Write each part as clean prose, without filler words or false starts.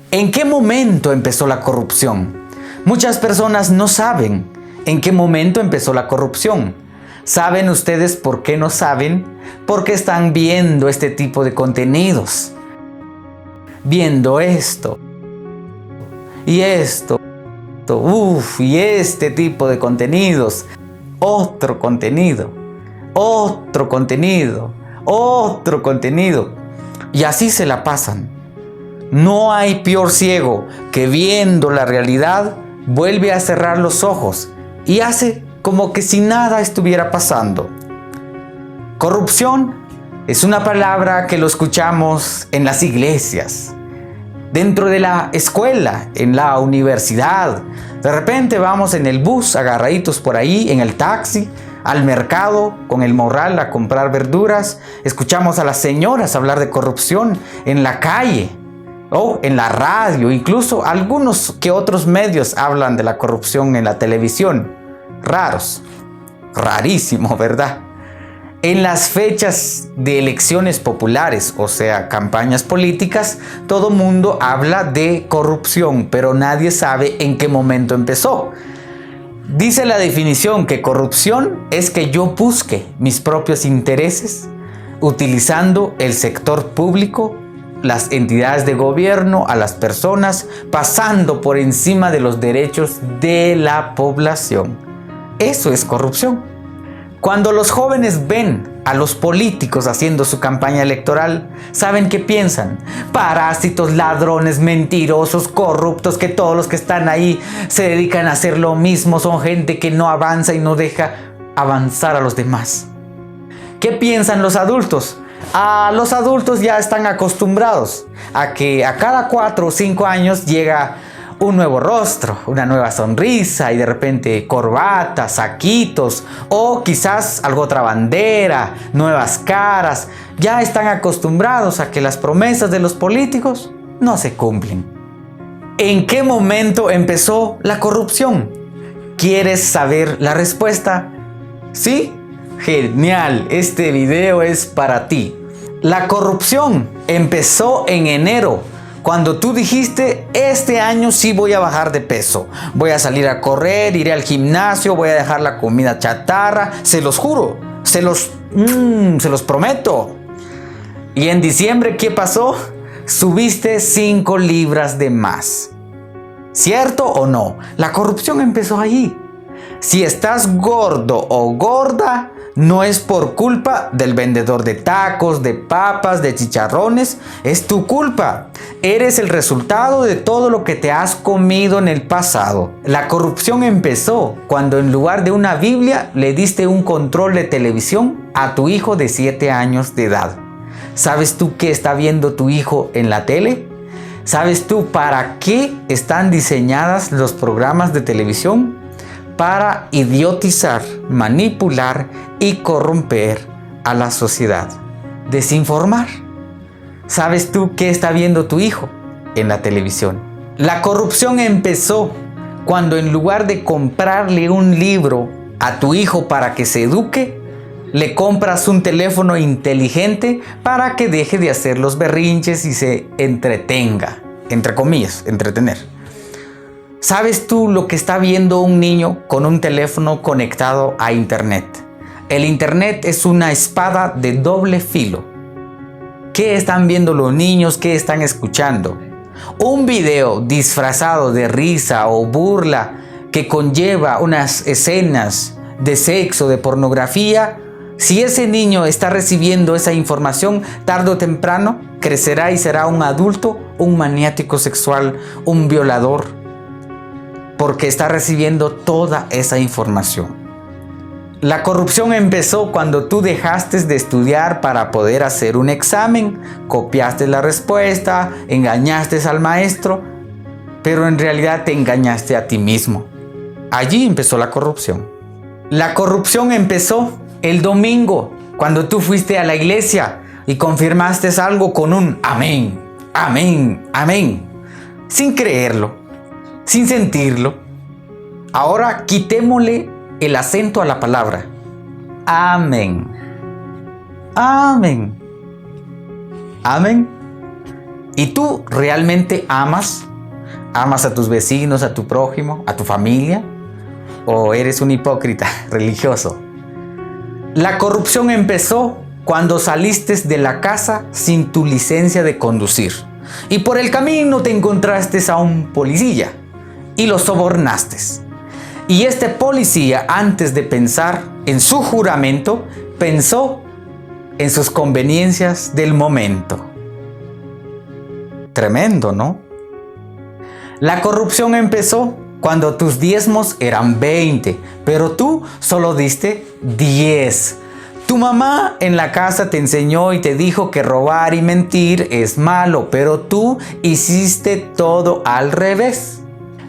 ¿En qué momento empezó la corrupción? Muchas personas no saben en qué momento empezó la corrupción. ¿Saben ustedes por qué no saben? Porque están viendo este tipo de contenidos. Viendo esto. Y esto. Y este tipo de contenidos. Otro contenido. Otro contenido. Otro contenido. Y así se la pasan. No hay peor ciego que viendo la realidad vuelve a cerrar los ojos y hace como que si nada estuviera pasando. Corrupción es una palabra que lo escuchamos en las iglesias, dentro de la escuela, en la universidad. De repente vamos en el bus agarraditos por ahí, en el taxi, al mercado con el morral a comprar verduras. Escuchamos a las señoras hablar de corrupción en la calle. O en la radio, incluso algunos que otros medios hablan de la corrupción en la televisión. Raros, rarísimo, ¿verdad? En las fechas de elecciones populares, o sea, campañas políticas, todo mundo habla de corrupción, pero nadie sabe en qué momento empezó. Dice la definición que corrupción es que yo busque mis propios intereses utilizando el sector público, las entidades de gobierno, a las personas, pasando por encima de los derechos de la población. Eso es corrupción. Cuando los jóvenes ven a los políticos haciendo su campaña electoral, ¿saben qué piensan? Parásitos, ladrones, mentirosos, corruptos, que todos los que están ahí se dedican a hacer lo mismo, son gente que no avanza y no deja avanzar a los demás. ¿Qué piensan los adultos? Los adultos ya están acostumbrados a que a cada 4 o 5 años llega un nuevo rostro, una nueva sonrisa y de repente corbatas, saquitos o quizás algo otra bandera, nuevas caras. Ya están acostumbrados a que las promesas de los políticos no se cumplen. ¿En qué momento empezó la corrupción? ¿Quieres saber la respuesta? ¿Sí? Genial, este video es para ti. La corrupción empezó en enero, cuando tú dijiste, este año sí voy a bajar de peso. Voy a salir a correr, iré al gimnasio, voy a dejar la comida chatarra. Se los juro, se los prometo. Y en diciembre, ¿qué pasó? Subiste 5 libras de más. ¿Cierto o no? La corrupción empezó ahí. Si estás gordo o gorda, no es por culpa del vendedor de tacos, de papas, de chicharrones. Es tu culpa. Eres el resultado de todo lo que te has comido en el pasado. La corrupción empezó cuando en lugar de una Biblia le diste un control de televisión a tu hijo de 7 años de edad. ¿Sabes tú qué está viendo tu hijo en la tele? ¿Sabes tú para qué están diseñadas los programas de televisión? Para idiotizar, manipular y corromper a la sociedad. Desinformar. ¿Sabes tú qué está viendo tu hijo en la televisión? La corrupción empezó cuando en lugar de comprarle un libro a tu hijo para que se eduque, le compras un teléfono inteligente para que deje de hacer los berrinches y se entretenga. Entre comillas, entretener. ¿Sabes tú lo que está viendo un niño con un teléfono conectado a internet? El internet es una espada de doble filo. ¿Qué están viendo los niños? ¿Qué están escuchando? Un video disfrazado de risa o burla que conlleva unas escenas de sexo, de pornografía. Si ese niño está recibiendo esa información, tarde o temprano crecerá y será un adulto, un maniático sexual, un violador, porque está recibiendo toda esa información. La corrupción empezó cuando tú dejaste de estudiar para poder hacer un examen, copiaste la respuesta, engañaste al maestro, pero en realidad te engañaste a ti mismo. Allí empezó la corrupción. La corrupción empezó el domingo, cuando tú fuiste a la iglesia y confirmaste algo con un amén, amén, amén, sin creerlo, sin sentirlo. Ahora quitémosle el acento a la palabra. Amén. Amén. Amén. ¿Y tú realmente amas? ¿Amas a tus vecinos, a tu prójimo, a tu familia? ¿O eres un hipócrita religioso? La corrupción empezó cuando saliste de la casa sin tu licencia de conducir y por el camino te encontraste a un policía y lo sobornaste. Y este policía, antes de pensar en su juramento, pensó en sus conveniencias del momento. Tremendo, ¿no? La corrupción empezó cuando tus diezmos eran 20, pero tú solo diste 10. Tu mamá en la casa te enseñó y te dijo que robar y mentir es malo, pero tú hiciste todo al revés.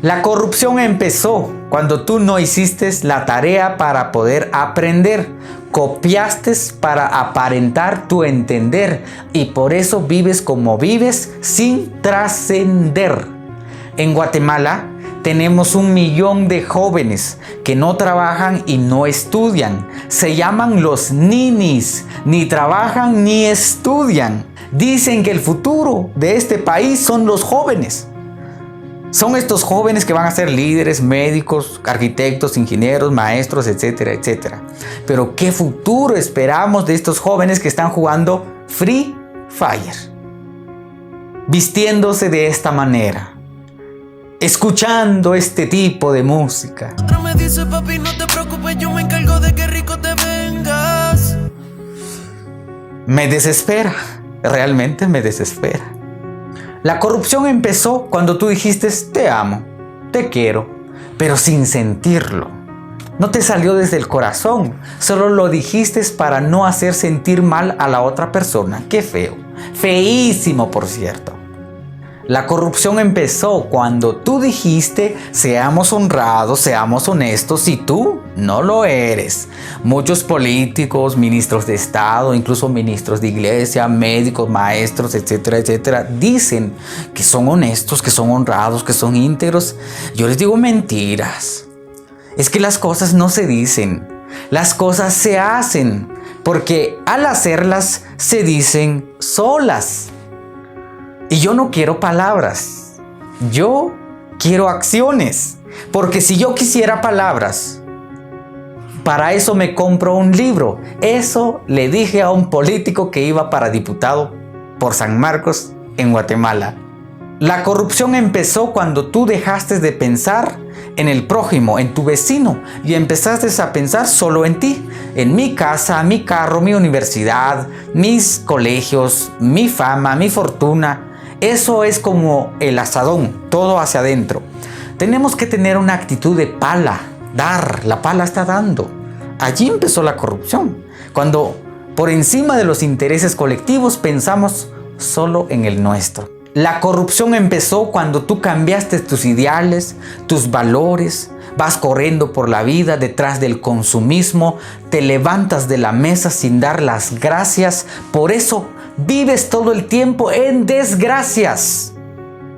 La corrupción empezó cuando tú no hiciste la tarea para poder aprender. Copiaste para aparentar tu entender y por eso vives como vives sin trascender. En Guatemala tenemos 1 millón de jóvenes que no trabajan y no estudian. Se llaman los ninis, ni trabajan ni estudian. Dicen que el futuro de este país son los jóvenes. Son estos jóvenes que van a ser líderes, médicos, arquitectos, ingenieros, maestros, etcétera, etcétera. Pero ¿qué futuro esperamos de estos jóvenes que están jugando Free Fire? Vistiéndose de esta manera, escuchando este tipo de música. Otra me dice, papi, no te preocupes, yo me encargo de que rico te vengas. Me desespera, realmente me desespera. La corrupción empezó cuando tú dijiste te amo, te quiero, pero sin sentirlo. No te salió desde el corazón, solo lo dijiste para no hacer sentir mal a la otra persona. Qué feo, feísimo por cierto. La corrupción empezó cuando tú dijiste seamos honrados, seamos honestos y tú no lo eres. Muchos políticos, ministros de Estado, incluso ministros de iglesia, médicos, maestros, etcétera, etcétera, dicen que son honestos, que son honrados, que son íntegros. Yo les digo mentiras. Es que las cosas no se dicen, las cosas se hacen, porque al hacerlas se dicen solas. Y yo no quiero palabras, yo quiero acciones, porque si yo quisiera palabras, para eso me compro un libro. Eso le dije a un político que iba para diputado por San Marcos en Guatemala. La corrupción empezó cuando tú dejaste de pensar en el prójimo, en tu vecino, y empezaste a pensar solo en ti, en mi casa, mi carro, mi universidad, mis colegios, mi fama, mi fortuna. Eso es como el asadón, todo hacia adentro. Tenemos que tener una actitud de pala, dar, la pala está dando. Allí empezó la corrupción, cuando por encima de los intereses colectivos pensamos solo en el nuestro. La corrupción empezó cuando tú cambiaste tus ideales, tus valores, vas corriendo por la vida detrás del consumismo, te levantas de la mesa sin dar las gracias, por eso vives todo el tiempo en desgracias.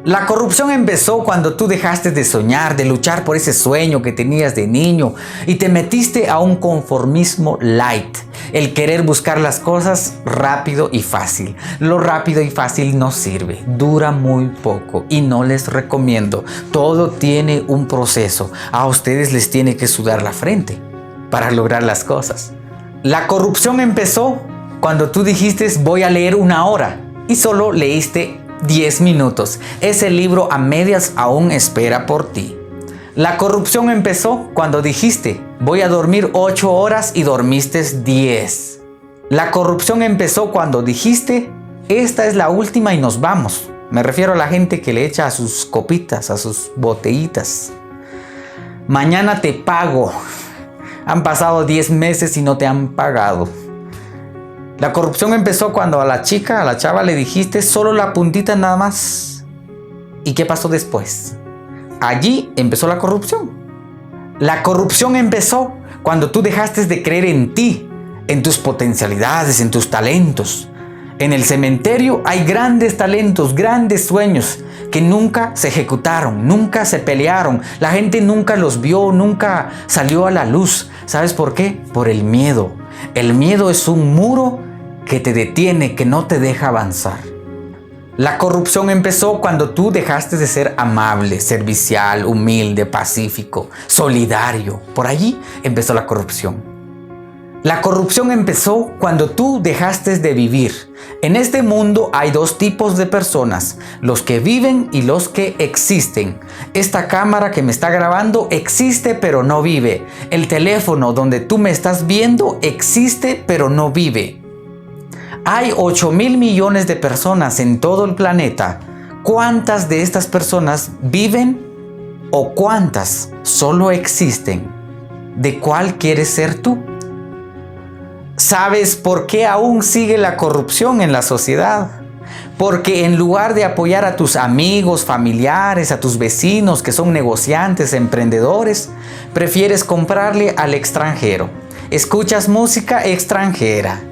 La corrupción empezó cuando tú dejaste de soñar, de luchar por ese sueño que tenías de niño y te metiste a un conformismo light, el querer buscar las cosas rápido y fácil. Lo rápido y fácil no sirve, dura muy poco y no les recomiendo. Todo tiene un proceso, a ustedes les tiene que sudar la frente para lograr las cosas. La corrupción empezó cuando tú dijiste voy a leer 1 hora y solo leíste 10 minutos. Ese libro a medias aún espera por ti. La corrupción empezó cuando dijiste voy a dormir 8 horas y dormiste 10. La corrupción empezó cuando dijiste esta es la última y nos vamos. Me refiero a la gente que le echa a sus copitas, a sus botellitas. Mañana te pago. Han pasado 10 meses y no te han pagado. La corrupción empezó cuando a la chica, a la chava le dijiste solo la puntita nada más. ¿Y qué pasó después? Allí empezó la corrupción. La corrupción empezó cuando tú dejaste de creer en ti, en tus potencialidades, en tus talentos. En el cementerio hay grandes talentos, grandes sueños que nunca se ejecutaron, nunca se pelearon. La gente nunca los vio, nunca salió a la luz. ¿Sabes por qué? Por el miedo. El miedo es un muro que te detiene, que no te deja avanzar. La corrupción empezó cuando tú dejaste de ser amable, servicial, humilde, pacífico, solidario. Por allí empezó la corrupción. La corrupción empezó cuando tú dejaste de vivir. En este mundo hay dos tipos de personas, los que viven y los que existen. Esta cámara que me está grabando existe pero no vive. El teléfono donde tú me estás viendo existe pero no vive. Hay 8.000 millones de personas en todo el planeta. ¿Cuántas de estas personas viven o cuántas solo existen? ¿De cuál quieres ser tú? ¿Sabes por qué aún sigue la corrupción en la sociedad? Porque en lugar de apoyar a tus amigos, familiares, a tus vecinos que son negociantes, emprendedores, prefieres comprarle al extranjero. Escuchas música extranjera.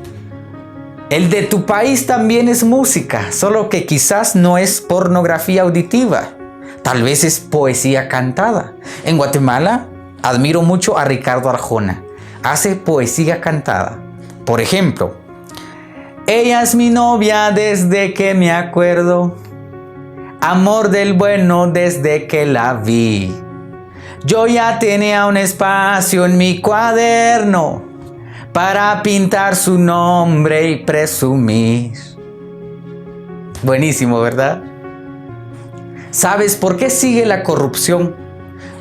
El de tu país también es música, solo que quizás no es pornografía auditiva. Tal vez es poesía cantada. En Guatemala admiro mucho a Ricardo Arjona. Hace poesía cantada. Por ejemplo, ella es mi novia desde que me acuerdo, amor del bueno desde que la vi. Yo ya tenía un espacio en mi cuaderno para pintar su nombre y presumir. Buenísimo, ¿verdad? ¿Sabes por qué sigue la corrupción?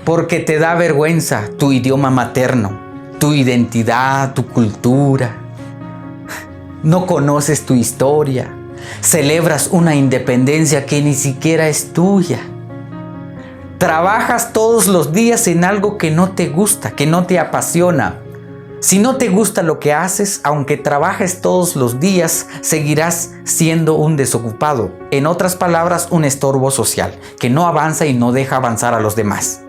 Porque te da vergüenza tu idioma materno, tu identidad, tu cultura. No conoces tu historia. Celebras una independencia que ni siquiera es tuya. Trabajas todos los días en algo que no te gusta, que no te apasiona. Si no te gusta lo que haces, aunque trabajes todos los días, seguirás siendo un desocupado. En otras palabras, un estorbo social, que no avanza y no deja avanzar a los demás.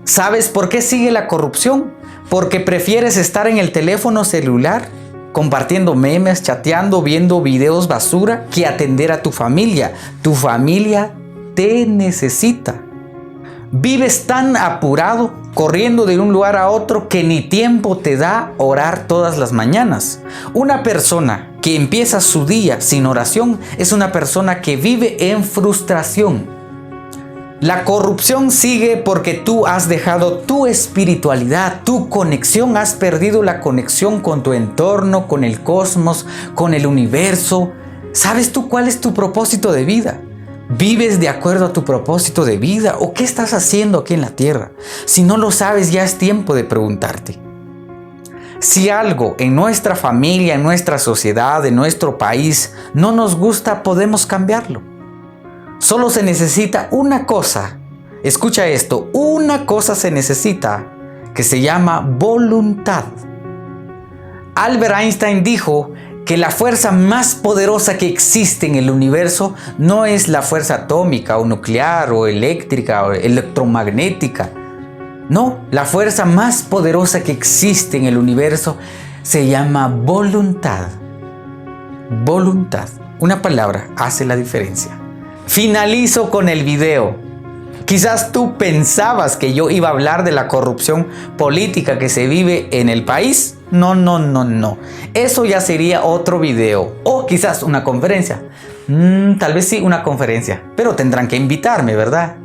¿Sabes por qué sigue la corrupción? Porque prefieres estar en el teléfono celular, compartiendo memes, chateando, viendo videos basura, que atender a tu familia. Tu familia te necesita. Vives tan apurado, corriendo de un lugar a otro, que ni tiempo te da orar todas las mañanas. Una persona que empieza su día sin oración es una persona que vive en frustración. La corrupción sigue porque tú has dejado tu espiritualidad, tu conexión, has perdido la conexión con tu entorno, con el cosmos, con el universo. ¿Sabes tú cuál es tu propósito de vida? ¿Vives de acuerdo a tu propósito de vida o qué estás haciendo aquí en la tierra? Si no lo sabes, ya es tiempo de preguntarte. Si algo en nuestra familia, en nuestra sociedad, en nuestro país no nos gusta, podemos cambiarlo. Solo se necesita una cosa. Escucha esto, una cosa se necesita que se llama voluntad. Albert Einstein dijo que la fuerza más poderosa que existe en el universo no es la fuerza atómica o nuclear o eléctrica o electromagnética. No, la fuerza más poderosa que existe en el universo se llama voluntad. Voluntad. Una palabra hace la diferencia. Finalizo con el video. Quizás tú pensabas que yo iba a hablar de la corrupción política que se vive en el país. No. Eso ya sería otro video. O quizás una conferencia. Tal vez sí, una conferencia. Pero tendrán que invitarme, ¿verdad?